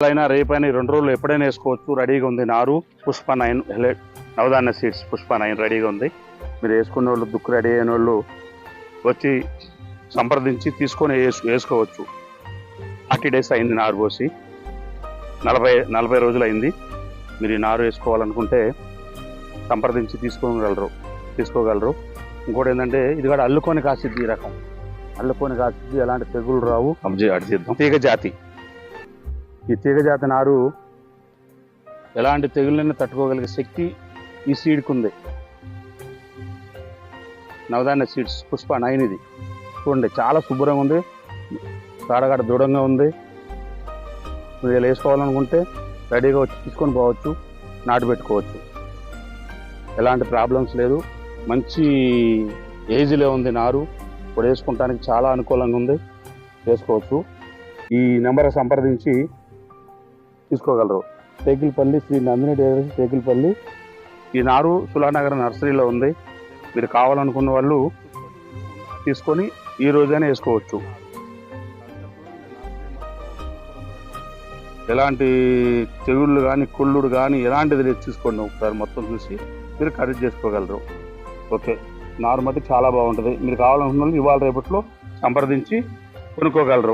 అయినా రేపైనా ఈ 2 రోజులు ఎప్పుడైనా వేసుకోవచ్చు. రెడీగా ఉంది నారు. పుష్ప 9 నవధాన్య సీడ్స్ పుష్ప 9 రెడీగా ఉంది. మీరు వేసుకునే వాళ్ళు, దుక్కు రెడీ అయిన వాళ్ళు వచ్చి సంప్రదించి తీసుకొని వేసుకోవచ్చు. 40 డేస్ అయింది నారు పోసి, 40 రోజులు అయింది. మీరు ఈ నారు వేసుకోవాలనుకుంటే సంప్రదించి తీసుకోగలరు. ఇంకోటి ఏంటంటే ఇది కూడా అల్లుకొని కాసిద్ది. ఈ రకం అల్లుకొని కాసిద్ది, ఎలాంటి తెగులు రావు. అడిచిద్దాం. తీగజాతి, ఈ తీగజాతి నారు ఎలాంటి తెగుళ్ళని తట్టుకోగలిగే శక్తి ఈ సీడ్కి ఉంది. నవధాన్య సీడ్స్ పుష్ప 9 ఇది చూడండి, చాలా శుభ్రంగా ఉంది, కాడగాడ దృఢంగా ఉంది. మీరు ఇలా వేసుకోవాలనుకుంటే రెడీగా వచ్చి తీసుకొని పోవచ్చు, నాటు పెట్టుకోవచ్చు. ఎలాంటి ప్రాబ్లమ్స్ లేదు. మంచి ఏజ్లో ఉంది నారు. ఇప్పుడు వేసుకుంటానికి చాలా అనుకూలంగా ఉంది, వేసుకోవచ్చు. ఈ నెంబర్ సంప్రదించి తీసుకోగలరు. టేకిల్పల్లి, శ్రీ నందిని డైరీస్, టేకిల్పల్లి. ఈ నారు సులానగర్ నర్సరీలో ఉంది. మీరు కావాలనుకున్న వాళ్ళు తీసుకొని ఈ రోజైనా వేసుకోవచ్చు. ఎలాంటి తెగుళ్ళు కానీ, కుళ్ళుడు కానీ ఎలాంటిది లేదు. చూసుకోండి ఒకసారి, మొత్తం చూసి మీరు ఖరీదు చేసుకోగలరు. ఓకే, నారు మట్టి చాలా బాగుంటుంది. మీరు కావాలనుకున్న వాళ్ళు ఇవాళ రేపట్లో సంప్రదించి కొనుక్కోగలరు.